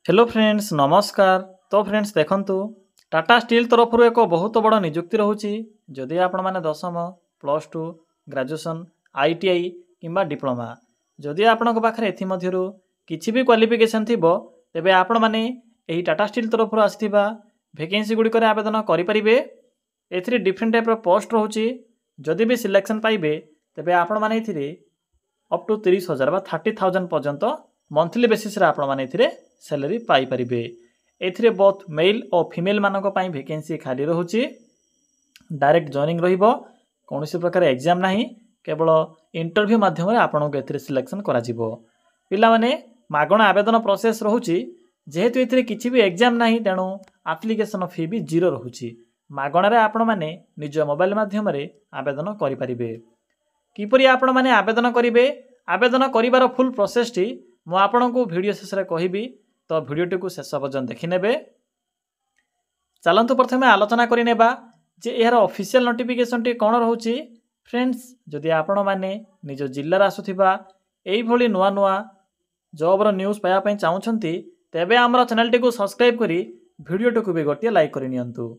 Hello friends नमस्कार। तो friends देखंतु टाटा स्टील तरफ एक बहुत बड़ निजुक्ति रोचे। जदि आपण मैंने दशम प्लस टू ग्रेजुएशन आईटीआई किंबा डिप्लोमा जदि आपण पाखे एमध्यु किसी भी क्वालिफिकेशन थी तेबे आपण मैंने यही टाटा स्टील तरफ आसथिबा वैकेंसी गुड़िक आवेदन करेंगे। एथिरे डिफरेंट टाइप पोस्ट रोचे। जदि भी सिलेक्शन पाइबे तेबे आपण मैंने अप टू 30,000 बा 30,000 पर्यंत मंथली बेसिस रे आपण मैंने सैलरी पाइपर। एथिरे बोथ मेल और फीमेल मानक पई वैकेंसी खाली रोचे। डायरेक्ट जॉइनिंग रहिबो, कौनसी प्रकार एग्जाम नहीं, केवल इंटरव्यू माध्यम आपन को एथिरे सिलेक्शन करा जिवो। पिला माने मागणा आवेदन प्रोसेस रोचे। जेहेतु एथिरे किछि भी एग्जाम नहीं तेणु एप्लिकेशन फी भी जीरो रोचे। मागणा रे आपण माने निज मोबाइल माध्यम रे आवेदन करि परिबे। किपरि आपण माने आवेदन करिवे, आवेदन करिवार फुल प्रोसेस टी मु आपण को वीडियो शेष रे कहिबी, तो वीडियो को शेष पर्यंत देखिने। चलतु प्रथम आलोचना करनेबा जे यार ऑफिशियल नोटिफिकेशन टी कौन रोचे। फ्रेंड्स जदि आपण माने निज जिल्ला आसुथिबा एई भली नुआ नुआ जॉबर न्यूज पाया पई चाहुछंती तेबे हमर चैनल टी को सब्सक्राइब करी वीडियो टी को भी गोटे लाइक करि नियंतु।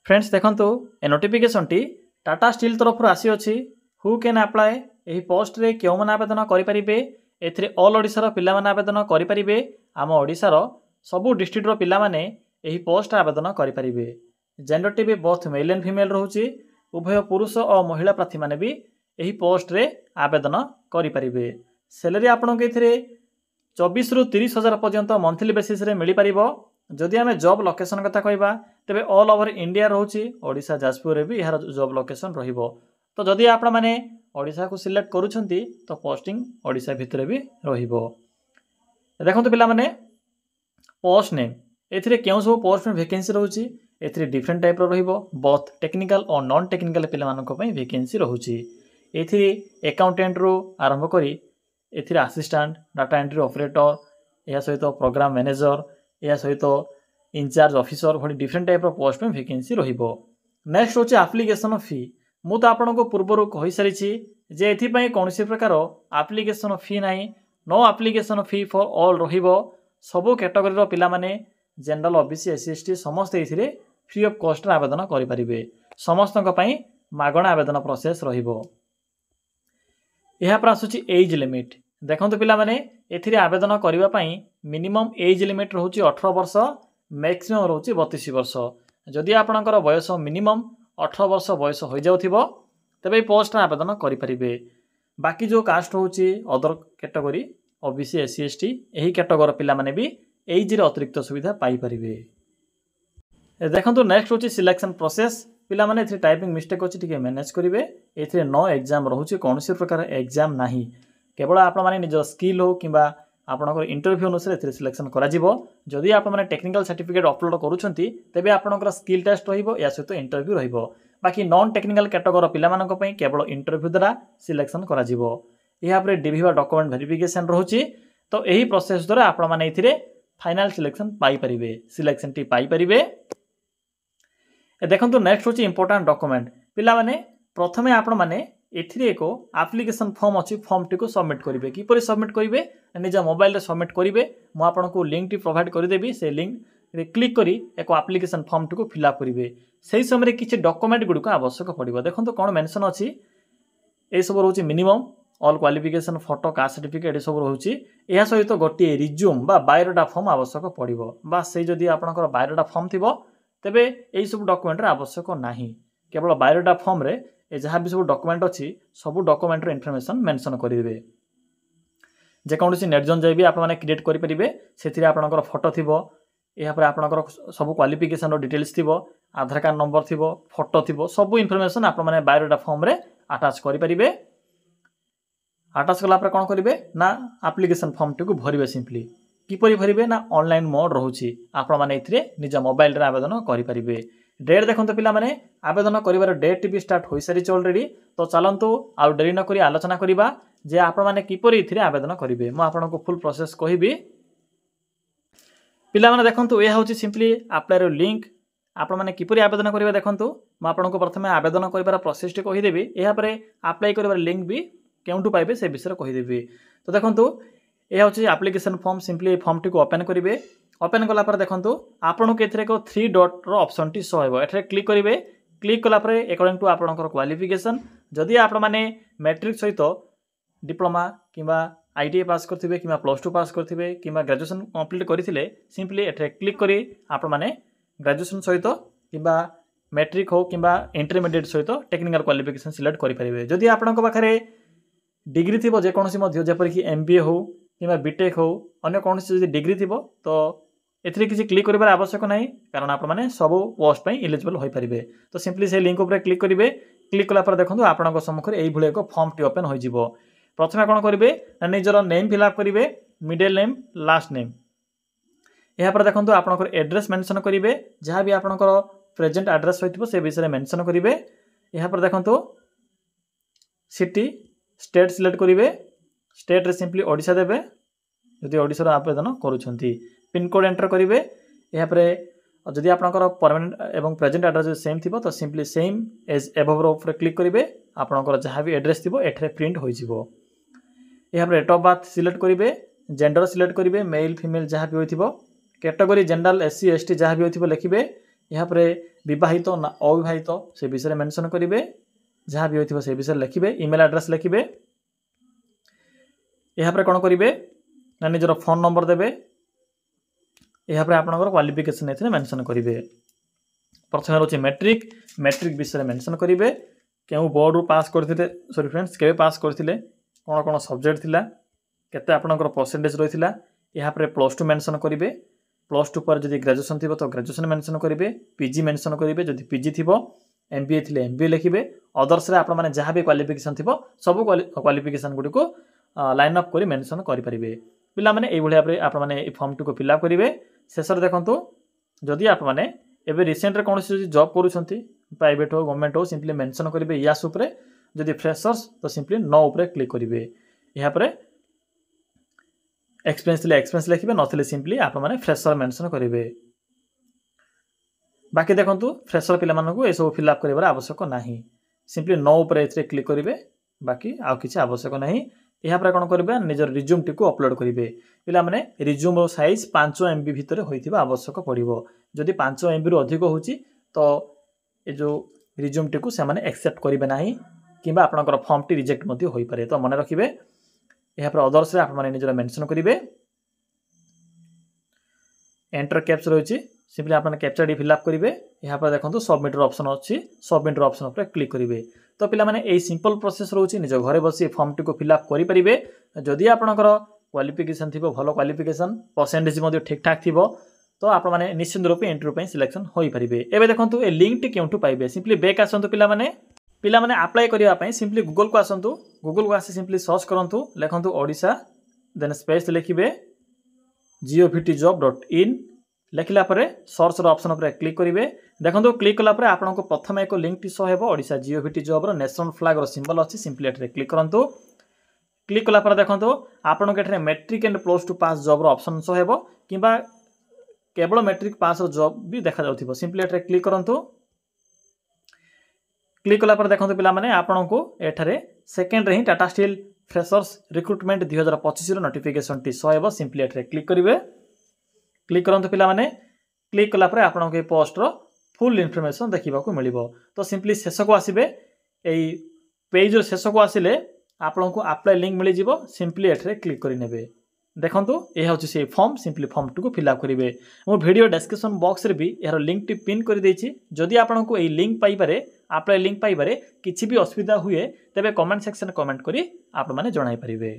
फ्रेंड्स देखंतु ए नोटिफिकेशन टी टाटा स्टील तरफ आसी अछि। हु कैन अप्लाई एही पोस्ट रे केउ मन आवेदन करि परिबे। एथिरे ऑल ओडिसा पिला माने आवेदन करि परिबे। आम ओडिसा रो सबु डिस्ट्रिक्ट रो पिला माने एही पोस्ट आवेदन करि परिबे। जेंडर टी भी बोथ मेल एंड फीमेल रहउची। उभय पुरुष और महिला प्रार्थी माने भी एही पोस्ट रे आवेदन करि परिबे। सैलरी आपन के एथिरे 24 रु 30,000 पर्यंत मंथली बेसिस रे मिली परिबो। जदि आमे जॉब लोकेशन कथा कहबा तेबे ऑल ओवर इंडिया रहउची। ओडिसा जाजपुर रे भी यार जॉब लोकेशन रहिबो। तो जदि आपण माने ओडिसा को सिलेक्ट करूछंती तो पोस्टिंग ओडिसा भितरे भी रहिबो। देखंतु पिला माने पोस्ट नेम एथिरे केउ सब पोस्ट में वैकेंसी रहउची। एथिरे डिफरेंट टाइप रो रहिबो। बोथ टेक्निकल और नॉन टेक्निकल पिला मानको पई वैकेंसी रहउची। एथिरे अकाउंटेंट रो आरंभ करी एथिरे असिस्टेंट, डाटा एंट्री ऑपरेटर, या सहित प्रोग्राम मैनेजर, या सहित इंचार्ज ऑफिसर भली डिफरेंट टाइप रो पोस्ट में वैकेंसी रहिबो। नेक्स्ट होची एप्लीकेशन फी। मु तो आपन को पूर्व कहि सारी जे एथि पई कोनोसी प्रकार एप्लीकेशन फी नाही। No application fee for all रहिबो। सबो कैटेगरी रो पिला माने जनरल ओबीसी एससी एसटी समस्त एथिरे फ्री ऑफ कॉस्ट रे आवेदन करि परिबे। समस्तक पई मागणा आवेदन प्रोसेस रहिबो। यहाँ पर आसुची एज लिमिट। देखंतु पिला माने एथिरे आवेदन करिवा पई मिनिमम एज लिमिट रहउची 18 वर्ष, मैक्सिमम रहउची 32 वर्ष। जदि आपनकर बयस मिनिमम 18 वर्ष बयस हो जाउथिबो तबे पोस्ट आवेदन करि परिबे। बाकी जो कास्ट होची other category OBC SC ST एही कैटेगरी पिला माने भी एज रे अतिरिक्त सुविधा पाई परिबे। देखंतु नेक्स्ट होची सिलेक्शन प्रोसेस। पिला माने एथि टाइपिंग मिस्टेक होची टिके मैनेज करिवे। एथि नो एग्जाम रहउची, कोनोसी प्रकार एग्जाम नाही। केवल आपण माने निज स्किल हो किबा आपनकर इंटरव्यू अनुसार एथि सिलेक्शन करा जिवो। जदि आपण माने टेक्निकल सर्टिफिकेट अपलोड करूछंती तेबे आपनकर स्किल टेस्ट रहिबो या सहित इंटरव्यू रहिबो। बाकी नॉन टेक्निकल कैटेगरी पिला मानक पई केवल इंटरव्यू द्वारा सिलेक्शन करा जिवो। यहाँ पर डीवीवा डॉक्यूमेंट वेरिफिकेशन रहउची। तो एही प्रोसेस द्वारा आपण माने एथिरे फाइनल सिलेक्शन पाई परिबे, सिलेक्शन टी पाई परिबे। देखंतु नेक्स्ट होची इंपोर्टेंट डॉक्यूमेंट। पिला माने प्रथमे आपण माने एथिरे एको एप्लीकेशन फॉर्म अछि, फॉर्म टी को सबमिट करिवे। किपरि सबमिट करिवे, निज मोबाइल रे सबमिट करिवे। मु आपण को लिंक टी प्रोवाइड करि देबी। से लिंक रे क्लिक करी एको एप्लीकेशन फॉर्म टी को फिल अप करिवे। सेही समय किछि डॉक्यूमेंट गुडी को आवश्यक पड़िबो। देखंतु कोन मेंशन अछि, ए सब रहउची minimum all qualification, photo, caste certificate ए सब रहउची। एहा सहित गोटे रिज्यूम बा बायोडाटा फॉर्म आवश्यक पड़िबो। बा से जदि आपनकर बायोडाटा फॉर्म थिबो तेबे एई सब डॉक्यूमेंट रे आवश्यक नाही। केवल बायोडाटा फॉर्म रे ए जहाँ भी सब डॉक्यूमेंट अछि सब डॉक्यूमेंट रे इन्फॉर्मेशन मेंशन करिवे। जे कोनोसी नेट जोन जाय भी आपण माने क्रिएट करि परिबे। सेथिरे आपनकर फोटो थिबो, एहा पर आपनकर सब क्वालिफिकेशन रो डिटेल्स थिबो, आधार कार्ड नंबर थिबो, फोटो थिबो, सब इन्फॉर्मेशन आपण माने बायोडाटा फॉर्म रे अटैच करि परिबे। अटैच कला पर कोन करिवे ना एप्लीकेशन फॉर्म टी को भरिबे। सिंपली किपरि भरिबे ना ऑनलाइन मोड रहउची। आपण माने इथिरे निज मोबाइल रे आवेदन करि परिबे। डेट देखंतु पिला माने आवेदन करिवार डेट भी स्टार्ट होई सारी ऑलरेडी। तो चलंतु आ देरी न करी आलोचना करिबा जे आपण माने किपरि इथिरे आवेदन करिवे। मु आपण को फुल प्रोसेस कहिबी। पिला माने देखंतु ए होची सिंपली अप्लाई रो लिंक। आपण माने किपरि आवेदन करिवे देखंतु मु आपण को प्रथमे आवेदन करिवार प्रोसेस टी कहि देबी। एहा परे अप्लाई करिवार लिंक भी केउंटू पाइबे से विषय कहि देबी। तो देखंतु यह हूँ application form simply form T open करेंगे ओपन कलापर देखो आपन को एक 3 डॉट ऑप्शन टी शो हो एठरे क्लिक करेंगे क्लिक कलापर अकॉर्डिंग टू आपनकर क्वालिफिकेशन जदि आप मैंने मैट्रिक सहित डिप्लोमा किंबा आईटीआई पास करथिबे किंबा +2 पास करथिबे किंबा ग्रेजुएशन कंप्लीट करथिले सिंपली एठरे क्लिक करी आप मैंने ग्रेजुएशन सहित किंबा मैट्रिक हो किंबा इंटरमीडिएट सहित टेक्निकल क्वालिफिकेशन सिलेक्ट करि परिबे जदि आपनक पाखरे डिग्री थिबो जे कोनोसी मध्ये जेपर कि एमबीए हो किंबा बीटेक हो अन्य कोनोसी जदि डिग्री थिबो तो एथिरे किसी क्लिक करिबार आवश्यक नाही कारण आप माने सब पोस्ट पई एलिजिबल होई परिबे तो सिंपली से लिंक ऊपर क्लिक करिवे क्लिक कला पर देखंतु आपनक सम्मुख रे एई भले एक फॉर्म टी ओपन होई जिवो प्रथमे कोन करिवे निजर नेम फिल अप करिवे मिडिल नेम लास्ट नेम यहाँ पर देखंतु आपनकर एड्रेस मेंशन करिवे जहाँ भी आपनकर प्रेजेंट एड्रेस होइतिबो से विषय मेंशन करिवे यहाँ पर देखंतु सिटी स्टेट सिलेक्ट करिवे स्टेट रे सिंपली ओडिशा देबे जदि ओडिशा रो आवेदन करूछंती पिन कोड एंटर करिवे यहाँ पर जदि आपनकर परमानेंट एवं प्रेजेंट एड्रेस सेम थिबो तो सिंपली सेम एज एबव रो ऊपर क्लिक करिवे आपनकर जहाँ भी एड्रेस थिबो एठरे प्रिंट होई जिवो यहाँ पर डेट ऑफ बर्थ सिलेक्ट करिवे जेंडर सिलेक्ट करिवे मेल फीमेल जहाँ भी होइथिबो कैटेगरी जनरल एससी एसटी जहाँ भी होइथिबो लिखिबे यहाँ पर विवाहित ना अविवाहित से विषय मेंशन करिवे जहाँ भी होइथिबो से विषय लिखिबे ईमेल एड्रेस लिखिबे यहाँ पर कोन करिवे ना निजर फोन नंबर देबे यहाँ पर आपनकर क्वालिफिकेशन एथरे मेंशन करिवे प्रथम रहउछि मैट्रिक मैट्रिक विषय मेंशन करिवे केउ बोर्ड रू पास करथिले सॉरी फ्रेंड्स केबे पास करथिले कोन कोन सब्जेक्ट थिला केते आपनकर परसेंटेज रहिथिला यहाँ पर +2 मेंशन करिवे +2 पर जदि ग्रेजुएशन थिबो तो ग्रेजुएशन मेंशन करिवे पीजी मेंशन करिवे जदि पीजी थिबो एमबीए थिले एमबीए लिखिबे अदर्स रे आपण माने जहाँ भी क्वालिफिकेशन थिबो सब क्वालिफिकेशन गुडी को लाइन अप करी मेंशन करि परिबे पिला माने एई भलिया आप माने ए फॉर्म टी को फिल अप करिवे शेषर देखंतु जदि आप माने एबे रिसेंट रे कोनोसी जॉब करूछंती प्राइवेट हो गवर्नमेंट हो सिंपली मेंशन करिवे यास ऊपर जदि फ्रेशर्स तो सिंपली नो ऊपर क्लिक करिवे यहाँ पर एक्सपीरियंस लिखिबे नथिले सिंपली आप माने फ्रेशर मेंशन करिवे बाकी देखंतु फ्रेशर पिला मानकु ए सब फिल अप करिवार आवश्यक नाही सिंपली नो ऊपर एथरे क्लिक करिवे बाकी आ किछि आवश्यक नाही यहाँ पर कोन करिवे निजर रिज्यूम टी को अपलोड करिवे पिला माने रिज्यूम रो साइज 5 MB भितर होइथिबा आवश्यक पड़िबो जदि 5 MB रो अधिक होउची तो ए जो रिज्यूम टी को से माने एक्सेप्ट करिवे नाही किबा आपनकर फॉर्म टी रिजेक्ट मध्ये होई पारे तो मन रखिबे यहाँ पर अदर्स रे आप माने निजर मेंशन करिवे एंटर कैप्चर होइची सिंपली आपन कैप्चर डी फिल अप करिवे यहाँ पर देखंतु सबमिट रो ऑप्शन अछि सबमिट रो ऑप्शन पर क्लिक करिवे तो पिला माने एई सिंपल प्रोसेस रहउची निज घरे बसी फॉर्म टी को फिल अप करि परिबे जदि आपनकर क्वालिफिकेशन थिबो भलो क्वालिफिकेशन परसेंटेज मध्ये ठीक ठाक थिबो तो आप माने निश्चित रूपे इंटरव्यू पई सिलेक्शन होई परिबे एबे देखंतु ए लिंक टी केउंटु पाइबे सिंपली बैक आसंतु पिला माने अप्लाई करिया पई सिंपली गूगल को आसंतु गूगल को आसी सिंपली सर्च करंतु लेखंतु ओडिशा देन स्पेस लिखिबे govtjob.in लिखला परे सर्च रो ऑप्शन पर क्लिक करिवे देखंतु क्लिक कला परे आपनको प्रथम एक लिंक टी शो हेबो ओडिशा GOVT जॉब रो नेशनल फ्लैग रो सिंबल अछि सिंपली एठरे क्लिक करंतु क्लिक कला परे देखंतु आपनको एठरे मैट्रिक एंड +2 पास जॉब रो ऑप्शन शो हेबो किबा केवल मैट्रिक पास रो जॉब भी देखा जाउथिबो सिंपली एठरे क्लिक करंतु क्लिक कला पर देखंतु पिला माने आपनको एठरे सेकंड रे ही टाटा स्टील फ्रेशर्स रिक्रूटमेंट 2025 रो नोटिफिकेशन टी शो हेबो सिंपली एठरे क्लिक करिवे क्लिक करंतु पिला माने क्लिक कला पर आपनको ए पोस्ट रो फुल इन्फॉर्मेशन देखिबा को मिलिबो तो सिंपली शेष को आसीबे एई पेज रो शेष को आसिले आपनको अप्लाई लिंक मिलि जिवो सिंपली एठरे क्लिक करि नेबे देखंतु ए होछि से फॉर्म सिंपली फॉर्म टू को फिल अप करिवे मो वीडियो डिस्क्रिप्शन बॉक्स रे भी एरो लिंक टी पिन करि देछि जदि आपनको एई लिंक पाई पारे अप्लाई लिंक पाई पारे किछि भी असुविधा हुए तबे कमेंट सेक्शन कमेंट करी आप माने जणाई परिबे।